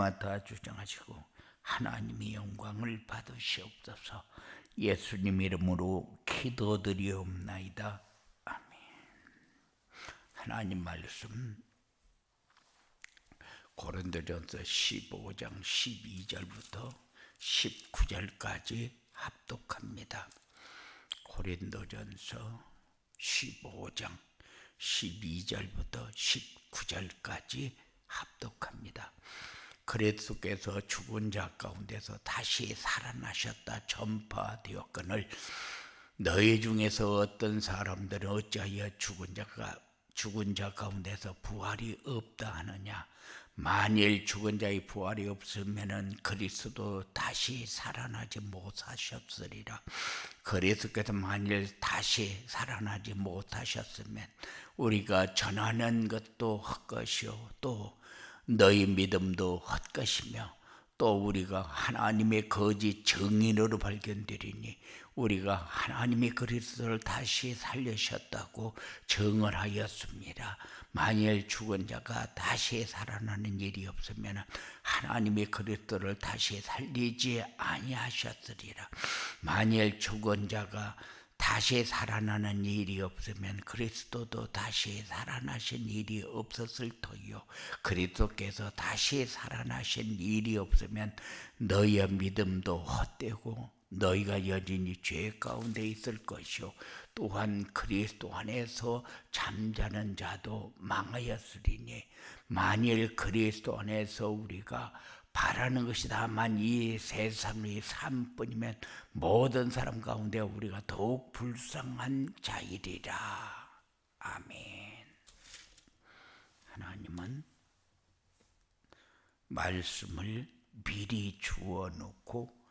맡아 주장하시고 하나님의 영광을 받으시옵소서. 예수님 이름으로 기도드리옵나이다. 아멘. 하나님 말씀 고린도전서 15장 12절부터 19절까지 합독합니다. 고린도전서 15장 12절부터 19절까지 합독합니다. 그리스도께서 죽은 자 가운데서 다시 살아나셨다 전파되었거늘 너희 중에서 어떤 사람들은 어찌하여 죽은 자 가운데서 부활이 없다 하느냐. 만일 죽은 자의 부활이 없으면은 그리스도 다시 살아나지 못하셨으리라. 그리스도께서 만일 다시 살아나지 못하셨으면 우리가 전하는 것도 헛것이요 또 너희 믿음도 헛것이며 또 우리가 하나님의 거짓 증인으로 발견되리니 우리가 하나님이 그리스도를 다시 살리셨다고 증언 하였습니다. 만일 죽은 자가 다시 살아나는 일이 없으면 하나님이 그리스도를 다시 살리지 아니하셨으리라. 만일 죽은 자가 다시 살아나는 일이 없으면 그리스도도 다시 살아나신 일이 없었을 터이요. 그리스도께서 다시 살아나신 일이 없으면 너희의 믿음도 헛되고 너희가 여전히 죄 가운데 있을 것이요 또한 그리스도 안에서 잠자는 자도 망하였으리니 만일 그리스도 안에서 우리가 바라는 것이 다만 이 세상의 삶뿐이면 모든 사람 가운데 우리가 더욱 불쌍한 자이리라. 아멘. 하나님은 말씀을 미리 주어 놓고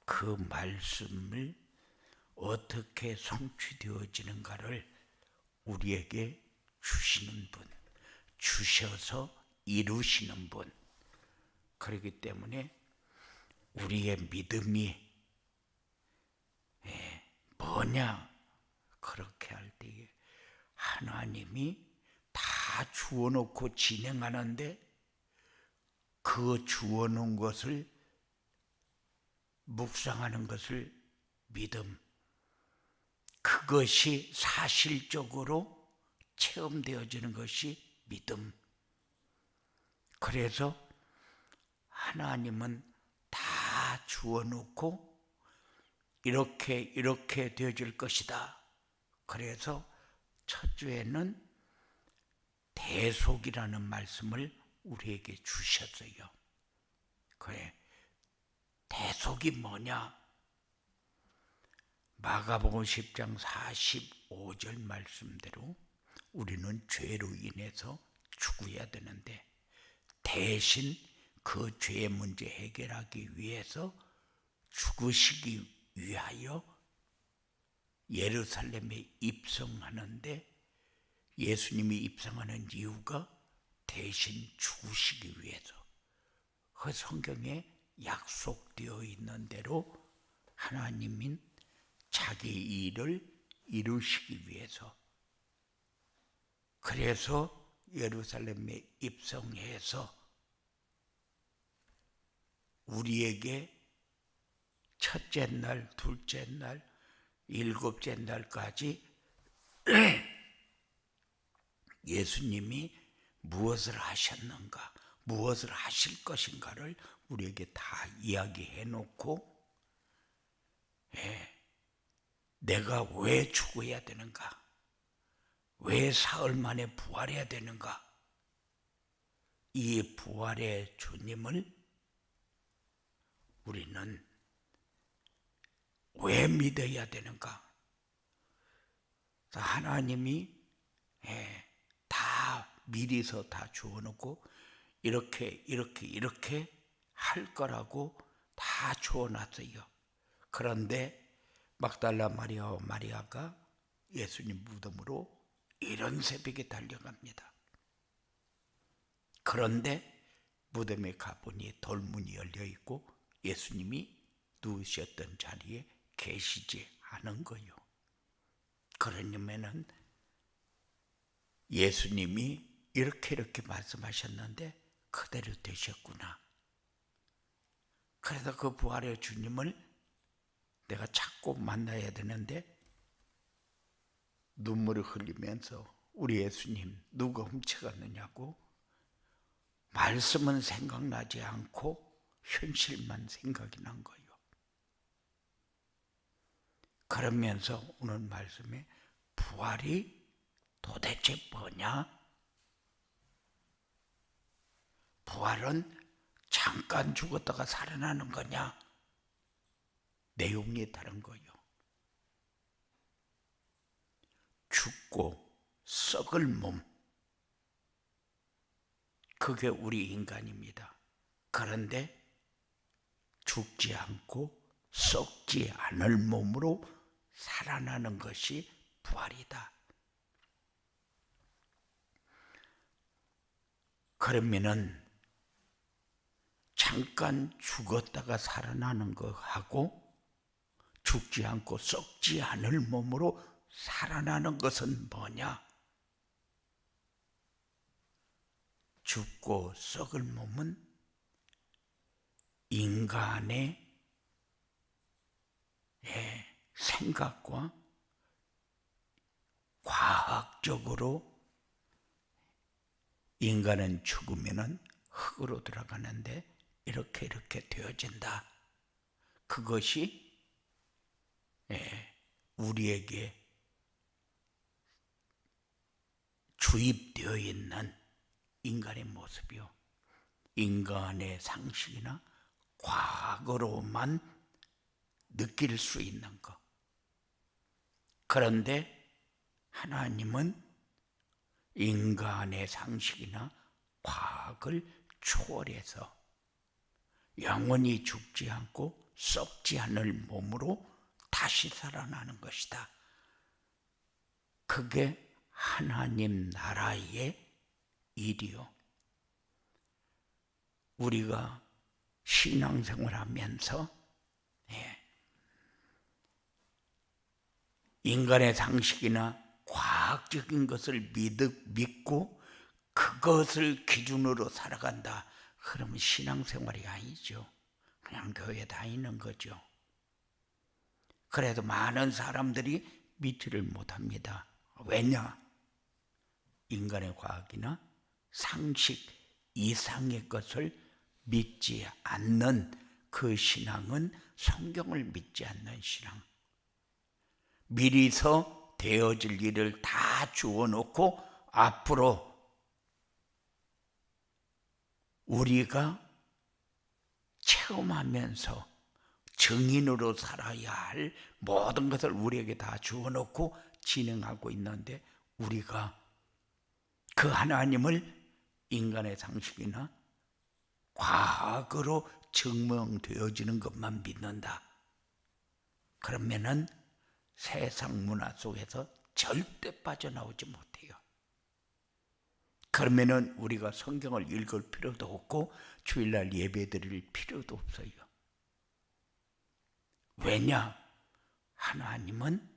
그 말씀을 어떻게 성취되어지는가를 우리에게 주시는 분, 주셔서 이루시는 분. 그렇기 때문에 우리의 믿음이 뭐냐 그렇게 할 때에 하나님이 다 주어놓고 진행하는데 그 주어놓은 것을 묵상하는 것을 믿음, 그것이 사실적으로 체험되어지는 것이 믿음. 그래서 하나님은 다 주어놓고 이렇게 되어질 것이다. 그래서 첫 주에는 대속이라는 말씀을 우리에게 주셨어요. 그래, 대속이 뭐냐? 마가복음 10장 45절 말씀대로 우리는 죄로 인해서 죽어야 되는데 대신 그 죄의 문제 해결하기 위해서 죽으시기 위하여 예루살렘에 입성하는데 예수님이 입성하는 이유가 대신 죽으시기 위해서 그 성경에 약속되어 있는 대로 하나님인 자기 일을 이루시기 위해서 그래서 예루살렘에 입성해서 우리에게 첫째 날, 둘째 날, 일곱째 날까지 예수님이 무엇을 하셨는가, 무엇을 하실 것인가를 우리에게 다 이야기해 놓고 내가 왜 죽어야 되는가, 왜 사흘 만에 부활해야 되는가, 이 부활의 주님을 우리는 왜 믿어야 되는가? 하나님이 다 미리서 다 주어놓고 이렇게 할 거라고 다 주어놨어요. 그런데 막달라 마리아와 마리아가 예수님 무덤으로 이른 새벽에 달려갑니다. 그런데 무덤에 가보니 돌문이 열려있고 예수님이 누우셨던 자리에 계시지 않은 거요. 그러냐면은 예수님이 이렇게 말씀하셨는데 그대로 되셨구나. 그래서 그 부활의 주님을 내가 찾고 만나야 되는데 눈물을 흘리면서 우리 예수님 누가 훔쳐갔느냐고 말씀은 생각나지 않고 현실만 생각이 난 거예요. 그러면서 오늘 말씀에 부활이 도대체 뭐냐? 부활은 잠깐 죽었다가 살아나는 거냐? 내용이 다른 거예요. 죽고 썩을 몸, 그게 우리 인간입니다. 그런데 죽지 않고 썩지 않을 몸으로 살아나는 것이 부활이다. 그러면은 잠깐 죽었다가 살아나는 것하고 죽지 않고 썩지 않을 몸으로 살아나는 것은 뭐냐? 죽고 썩을 몸은 인간의 생각과 과학적으로 인간은 죽으면은 흙으로 들어가는데 이렇게 되어진다. 그것이 우리에게 주입되어 있는 인간의 모습이요. 인간의 상식이나 과거로만 느낄 수 있는 것. 그런데 하나님은 인간의 상식이나 과학을 초월해서 영원히 죽지 않고 썩지 않을 몸으로 다시 살아나는 것이다. 그게 하나님 나라의 일이요. 우리가 신앙생활하면서 인간의 상식이나 과학적인 것을 믿고 그것을 기준으로 살아간다. 그러면 신앙생활이 아니죠. 그냥 교회 다니는 거죠. 그래도 많은 사람들이 믿지를 못합니다. 왜냐? 인간의 과학이나 상식 이상의 것을 믿지 않는 그 신앙은 성경을 믿지 않는 신앙. 미리서 되어질 일을 다 주어놓고 앞으로 우리가 체험하면서 증인으로 살아야 할 모든 것을 우리에게 다 주어놓고 진행하고 있는데 우리가 그 하나님을 인간의 상식이나 과학으로 증명되어지는 것만 믿는다. 그러면은 세상 문화 속에서 절대 빠져나오지 못해요. 그러면은 우리가 성경을 읽을 필요도 없고 주일날 예배 드릴 필요도 없어요. 왜냐? 하나님은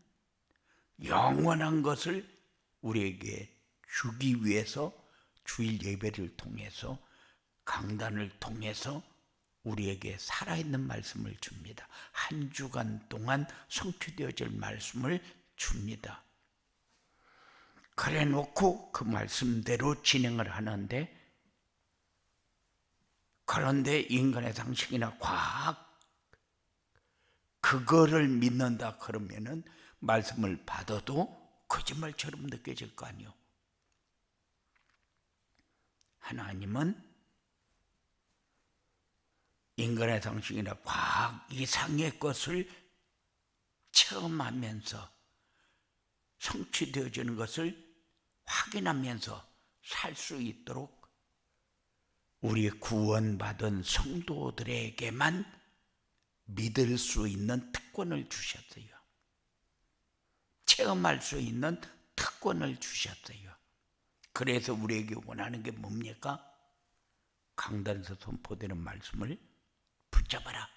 영원한 것을 우리에게 주기 위해서 주일 예배를 통해서 강단을 통해서 우리에게 살아있는 말씀을 줍니다. 한 주간 동안 성취되어질 말씀을 줍니다. 그래 놓고 그 말씀대로 진행을 하는데, 그런데 인간의 상식이나 과학 그거를 믿는다 그러면은 말씀을 받아도 거짓말처럼 느껴질 거 아니요. 하나님은 인간의 상식이나 과학 이상의 것을 체험하면서 성취되어지는 것을 확인하면서 살 수 있도록 우리 구원받은 성도들에게만 믿을 수 있는 특권을 주셨어요. 체험할 수 있는 특권을 주셨어요. 그래서 우리에게 원하는 게 뭡니까? 강단에서 선포되는 말씀을 붙잡아라.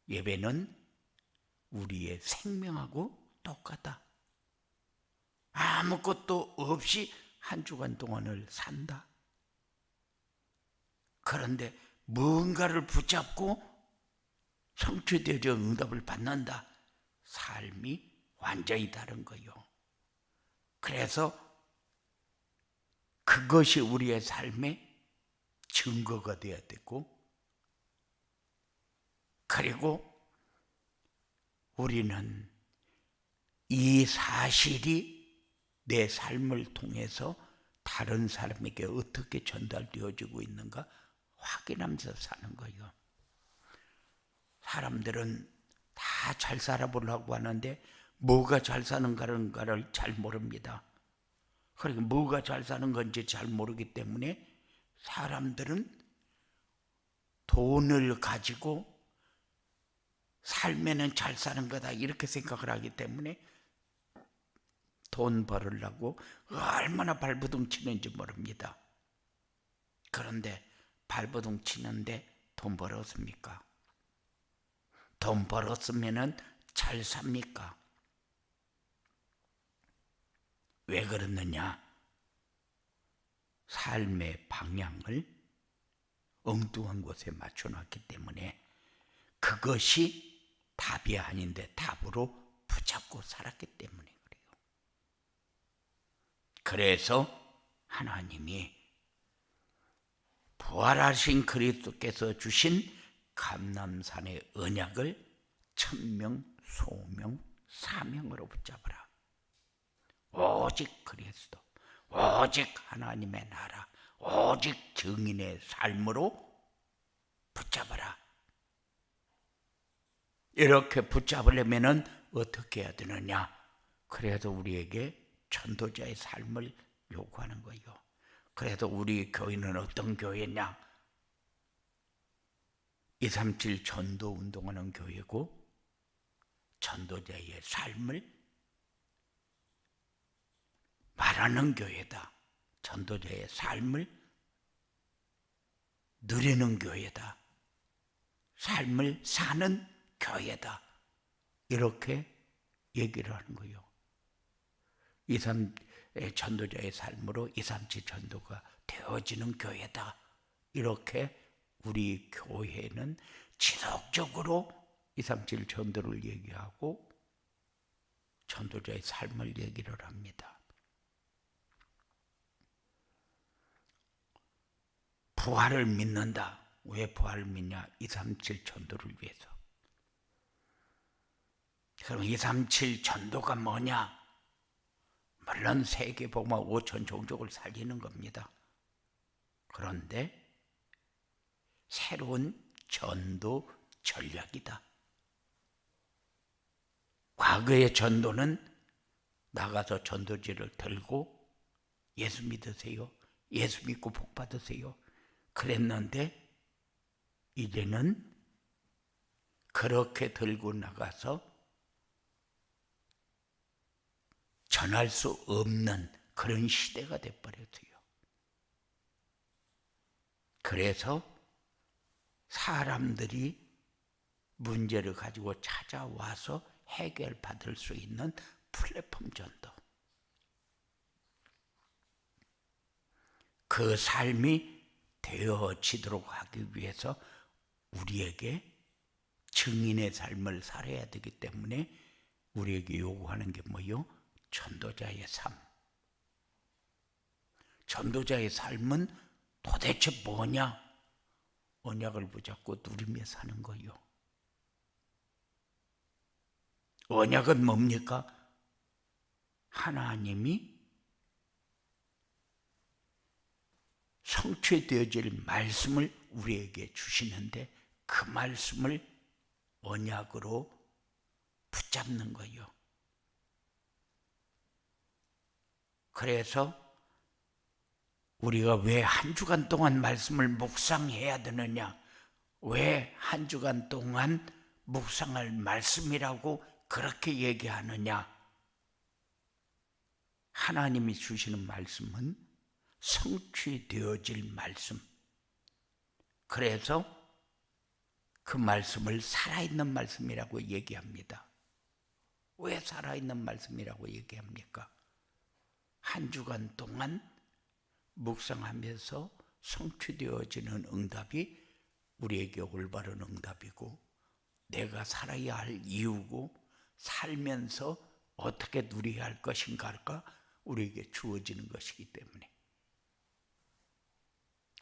예배는 우리의 생명하고 똑같다. 아무것도 없이 한 주간 동안을 산다. 그런데 뭔가를 붙잡고 성취되어져 응답을 받는다. 삶이 완전히 다른 거요. 그래서 그것이 우리의 삶의 증거가 되어야 되고, 그리고 우리는 이 사실이 내 삶을 통해서 다른 사람에게 어떻게 전달되어지고 있는가 확인하면서 사는 거예요. 사람들은 다 잘 살아보려고 하는데 뭐가 잘 사는가를 잘 모릅니다. 그러니까 뭐가 잘 사는 건지 잘 모르기 때문에 사람들은 돈을 가지고 살면은 잘 사는 거다 이렇게 생각을 하기 때문에 돈 벌으려고 얼마나 발버둥 치는지 모릅니다. 그런데 발버둥 치는데 돈 벌었습니까? 돈 벌었으면은 잘 삽니까? 왜 그러느냐? 삶의 방향을 엉뚱한 곳에 맞춰놨기 때문에 그것이 답이 아닌데 답으로 붙잡고 살았기 때문에 그래요. 그래서 하나님이 부활하신 그리스도께서 주신 감람산의 언약을 천명, 소명, 사명으로 붙잡으라. 오직 그리스도, 오직 하나님의 나라, 오직 증인의 삶으로 붙잡아라. 이렇게 붙잡으려면 어떻게 해야 되느냐? 그래서 우리에게 전도자의 삶을 요구하는 거예요. 그래서 우리 교회는 어떤 교회냐? 237 전도 운동하는 교회고, 전도자의 삶을 말하는 교회다. 전도자의 삶을 누리는 교회다. 삶을 사는 교회다. 이렇게 얘기를 하는 거예요. 237 전도자의 삶으로 237 전도가 되어지는 교회다. 이렇게 우리 교회는 지속적으로 237 전도를 얘기하고 전도자의 삶을 얘기를 합니다. 부활을 믿는다. 왜 부활을 믿냐? 237 전도를 위해서. 그럼 237 전도가 뭐냐? 물론 세계복음화 5천 종족을 살리는 겁니다. 그런데 새로운 전도 전략이다. 과거의 전도는 나가서 전도지를 들고 예수 믿으세요. 예수 믿고 복 받으세요. 그랬는데 이제는 그렇게 들고 나가서 전할 수 없는 그런 시대가 돼버렸어요. 그래서 사람들이 문제를 가지고 찾아와서 해결받을 수 있는 플랫폼 전도. 그 삶이 되어지도록 하기 위해서 우리에게 증인의 삶을 살아야 되기 때문에 우리에게 요구하는 게 뭐요? 전도자의 삶. 전도자의 삶은 도대체 뭐냐? 언약을 붙잡고 누리며 사는 거요. 언약은 뭡니까? 하나님이 성취되어질 말씀을 우리에게 주시는데 그 말씀을 언약으로 붙잡는 거예요. 그래서 우리가 왜 한 주간 동안 말씀을 묵상해야 되느냐? 왜 한 주간 동안 묵상할 말씀이라고 그렇게 얘기하느냐? 하나님이 주시는 말씀은 성취되어질 말씀. 그래서 그 말씀을 살아있는 말씀이라고 얘기합니다. 왜 살아있는 말씀이라고 얘기합니까? 한 주간 동안 묵상하면서 성취되어지는 응답이 우리에게 올바른 응답이고 내가 살아야 할 이유고 살면서 어떻게 누려야 할 것인가가 우리에게 주어지는 것이기 때문에.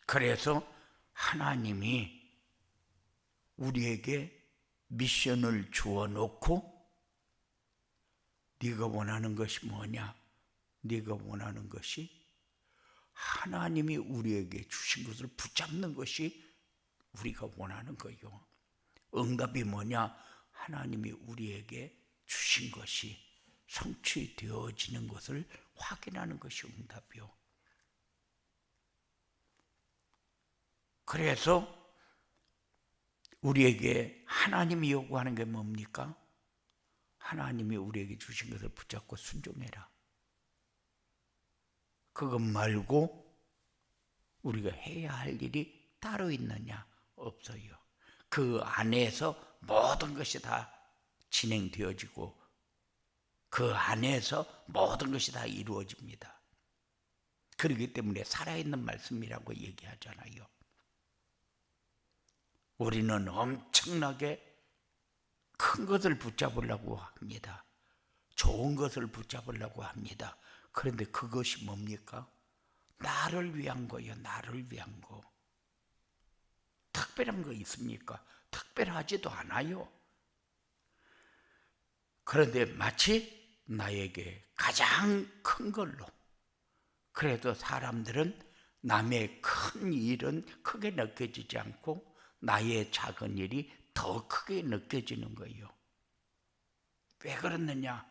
그래서 하나님이 우리에게 미션을 주어 놓고 네가 원하는 것이 뭐냐? 네가 원하는 것이 하나님이 우리에게 주신 것을 붙잡는 것이 우리가 원하는 거요. 응답이 뭐냐? 하나님이 우리에게 주신 것이 성취되어지는 것을 확인하는 것이 응답이요. 그래서 우리에게 하나님이 요구하는 게 뭡니까? 하나님이 우리에게 주신 것을 붙잡고 순종해라. 그것 말고 우리가 해야 할 일이 따로 있느냐? 없어요. 그 안에서 모든 것이 다 진행되어지고 그 안에서 모든 것이 다 이루어집니다. 그렇기 때문에 살아있는 말씀이라고 얘기하잖아요. 우리는 엄청나게 큰 것을 붙잡으려고 합니다. 좋은 것을 붙잡으려고 합니다. 그런데 그것이 뭡니까? 나를 위한 거예요. 나를 위한 거. 특별한 거 있습니까? 특별하지도 않아요. 그런데 마치 나에게 가장 큰 걸로, 그래도 사람들은 남의 큰 일은 크게 느껴지지 않고 나의 작은 일이 더 크게 느껴지는 거예요. 왜 그렇느냐?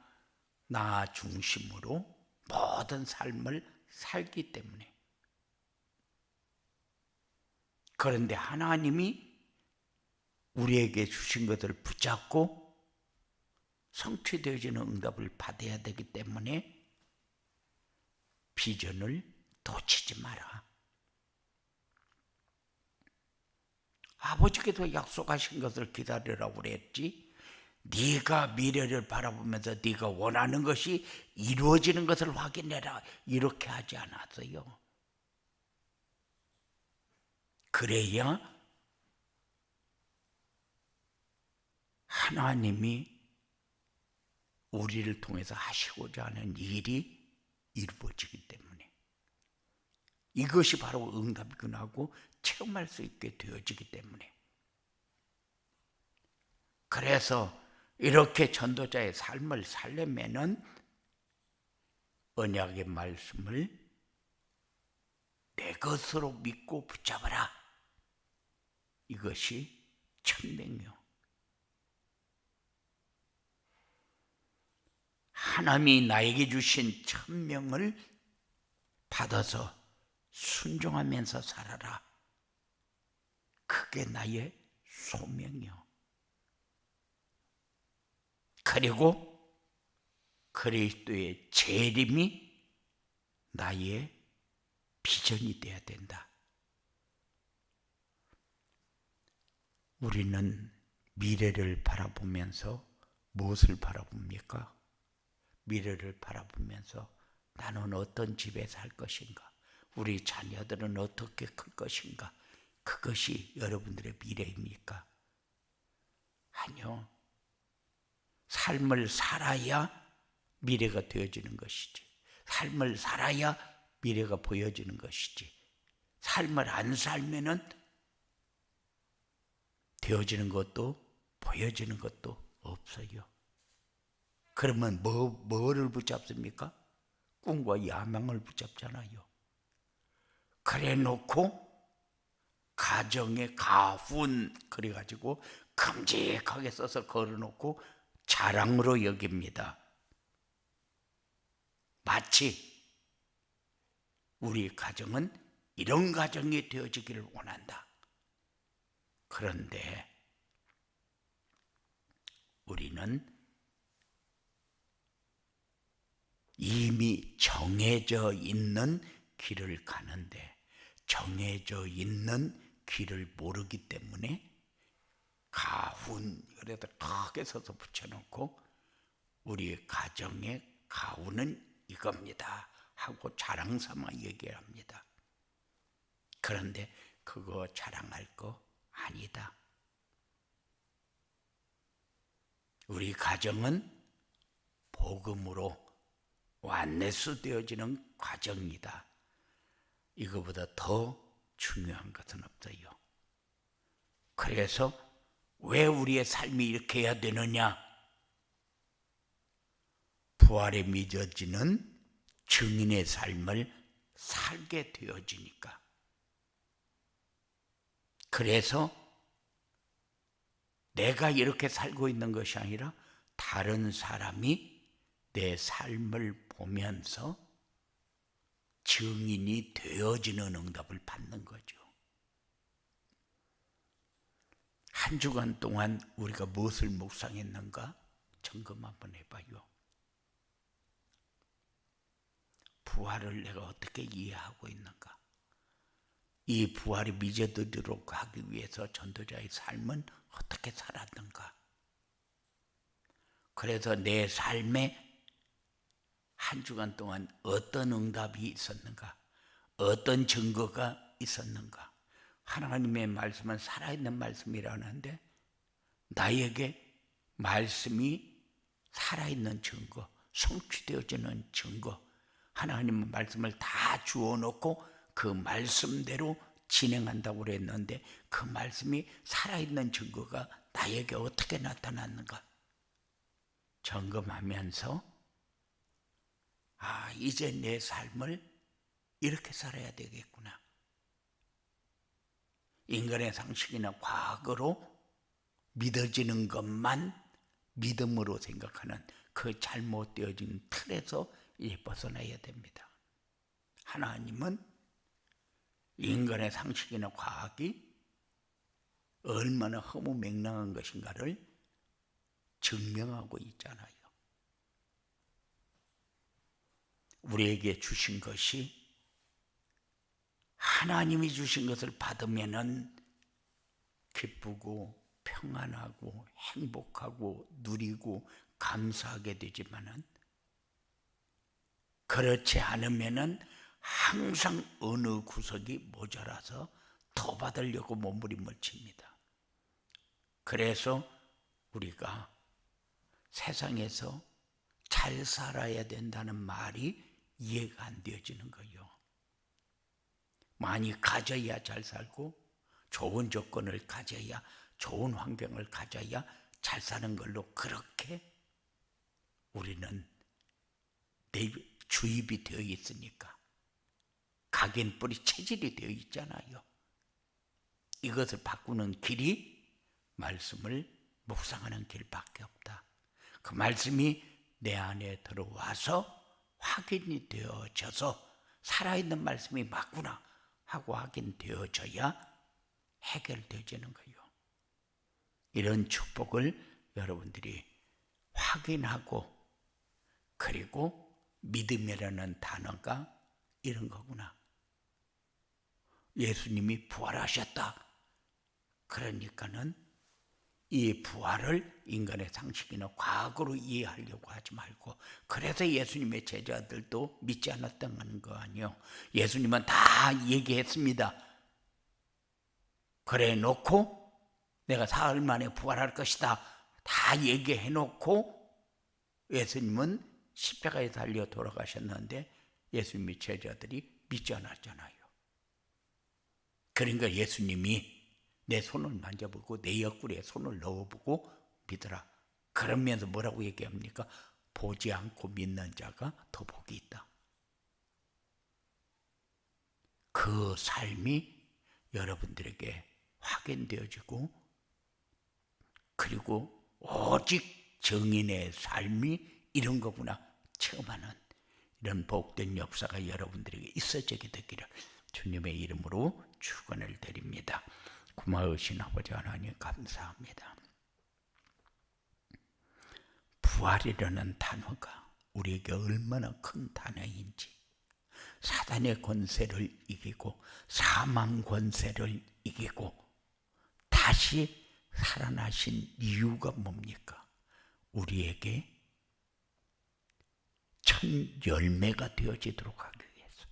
나 중심으로 모든 삶을 살기 때문에. 그런데 하나님이 우리에게 주신 것을 붙잡고 성취되어지는 응답을 받아야 되기 때문에 비전을 놓치지 마라. 아버지께서 약속하신 것을 기다리라고 그랬지, 네가 미래를 바라보면서 네가 원하는 것이 이루어지는 것을 확인해라, 이렇게 하지 않았어요. 그래야 하나님이 우리를 통해서 하시고자 하는 일이 이루어지기 때문에, 이것이 바로 응답이구나 하고 체험할 수 있게 되어지기 때문에. 그래서 이렇게 전도자의 삶을 살려면은 언약의 말씀을 내 것으로 믿고 붙잡아라. 이것이 천명이요. 하나님이 나에게 주신 천명을 받아서 순종하면서 살아라. 그게 나의 소명이요. 그리고 그리스도의 재림이 나의 비전이 되어야 된다. 우리는 미래를 바라보면서 무엇을 바라봅니까? 미래를 바라보면서 나는 어떤 집에 살 것인가? 우리 자녀들은 어떻게 클 것인가? 그것이 여러분들의 미래입니까? 아니요. 삶을 살아야 미래가 되어지는 것이지. 삶을 살아야 미래가 보여지는 것이지. 삶을 안 살면은 되어지는 것도 보여지는 것도 없어요. 그러면 뭐를 붙잡습니까? 꿈과 야망을 붙잡잖아요. 그래 놓고 가정의 가훈 그래가지고 큼직하게 써서 걸어놓고 자랑으로 여깁니다. 마치 우리 가정은 이런 가정이 되어지기를 원한다. 그런데 우리는 이미 정해져 있는 길을 가는데 정해져 있는 길을 모르기 때문에 가훈 그래도 크게 써서 붙여놓고 우리 가정의 가훈은 이겁니다 하고 자랑삼아 얘기합니다. 그런데 그거 자랑할 거 아니다. 우리 가정은 복음으로 완내수 되어지는 과정이다. 이거보다 더 중요한 것은 없어요. 그래서 왜 우리의 삶이 이렇게 해야 되느냐? 부활에 믿어지는 증인의 삶을 살게 되어지니까. 그래서 내가 이렇게 살고 있는 것이 아니라 다른 사람이 내 삶을 보면서 증인이 되어지는 응답을 받는 거죠. 한 주간 동안 우리가 무엇을 묵상했는가 점검 한번 해봐요. 부활을 내가 어떻게 이해하고 있는가? 이 부활이 믿어지도록 하기 위해서 전도자의 삶은 어떻게 살았는가? 그래서 내 삶에 한 주간 동안 어떤 응답이 있었는가? 어떤 증거가 있었는가? 하나님의 말씀은 살아있는 말씀이라는데 나에게 말씀이 살아있는 증거, 성취되어지는 증거, 하나님의 말씀을 다 주어놓고 그 말씀대로 진행한다고 그랬는데 그 말씀이 살아있는 증거가 나에게 어떻게 나타났는가 점검하면서 이제 내 삶을 이렇게 살아야 되겠구나. 인간의 상식이나 과거로 믿어지는 것만 믿음으로 생각하는 그 잘못되어진 틀에서 벗어나야 됩니다. 하나님은 인간의 상식이나 과학이 얼마나 허무맹랑한 것인가를 증명하고 있잖아요. 우리에게 주신 것이 하나님이 주신 것을 받으면은 기쁘고 평안하고 행복하고 누리고 감사하게 되지만은 그렇지 않으면은 항상 어느 구석이 모자라서 더 받으려고 몸부림을 칩니다. 그래서 우리가 세상에서 잘 살아야 된다는 말이 이해가 안 되어지는 거예요. 많이 가져야 잘 살고 좋은 조건을 가져야 좋은 환경을 가져야 잘 사는 걸로 그렇게 우리는 주입이 되어 있으니까 각인뿌리 체질이 되어 있잖아요. 이것을 바꾸는 길이 말씀을 묵상하는 길밖에 없다. 그 말씀이 내 안에 들어와서 확인이 되어져서 살아있는 말씀이 맞구나 하고 확인되어져야 해결되어지는 거예요. 이런 축복을 여러분들이 확인하고 그리고 믿음이라는 단어가 이런 거구나. 예수님이 부활하셨다. 그러니까는 이 부활을 인간의 상식이나 과거로 이해하려고 하지 말고, 그래서 예수님의 제자들도 믿지 않았다는 거 아니에요. 예수님은 다 얘기했습니다. 그래 놓고 내가 사흘 만에 부활할 것이다 다 얘기해 놓고 예수님은 십자가에 달려 돌아가셨는데 예수님의 제자들이 믿지 않았잖아요. 그러니까 예수님이 내 손을 만져보고 내 옆구리에 손을 넣어보고 믿어라. 그러면서 뭐라고 얘기합니까? 보지 않고 믿는 자가 더 복이 있다. 그 삶이 여러분들에게 확인되어지고 그리고 오직 정인의 삶이 이런 거구나 처음 하는 이런 복된 역사가 여러분들에게 있어지게 되기를 주님의 이름으로 축원을 드립니다. 고마우신 아버지 하나님 감사합니다. 부활이라는 단어가 우리에게 얼마나 큰 단어인지, 사단의 권세를 이기고 사망 권세를 이기고 다시 살아나신 이유가 뭡니까? 우리에게 천 열매가 되어지도록 하기 위해서,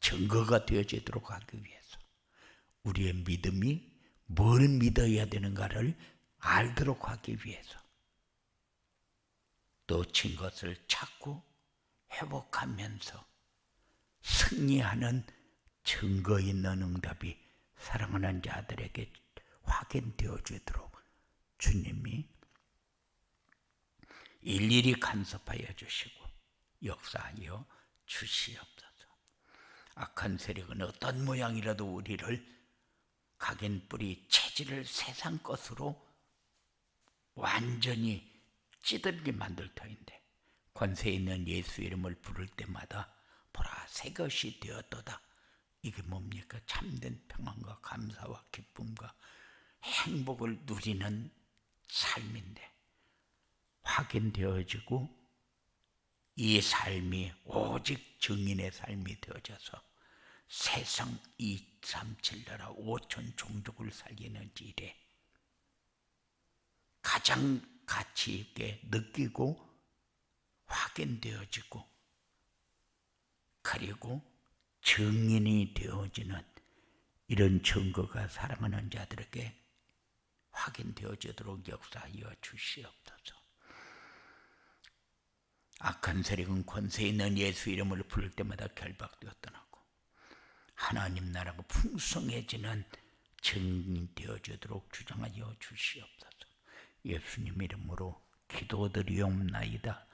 증거가 되어지도록 하기 위해서, 우리의 믿음이 뭘 믿어야 되는가를 알도록 하기 위해서 놓친 것을 찾고 회복하면서 승리하는 증거 있는 응답이 사랑하는 자들에게 확인되어 주도록 주님이 일일이 간섭하여 주시고 역사하여 주시옵소서. 악한 세력은 어떤 모양이라도 우리를 각인 뿌리 체질을 세상 것으로 완전히 찌들게 만들 터인데 권세 있는 예수 이름을 부를 때마다 보라 새 것이 되었도다. 이게 뭡니까? 참된 평안과 감사와 기쁨과 행복을 누리는 삶인데 확인되어지고 이 삶이 오직 증인의 삶이 되어져서 세상 237 나라 5천 종족을 살리는 일에 가장 가치 있게 느끼고 확인되어지고 그리고 증인이 되어지는 이런 증거가 사랑하는 자들에게 확인되어지도록 역사하여 주시옵소서. 악한 세력은 권세 있는 예수 이름을 부를 때마다 결박되어 떠나고 하나님 나라가 풍성해지는 증인되어지도록 주장하여 주시옵소서. 예수님 이름으로 기도드리옵나이다.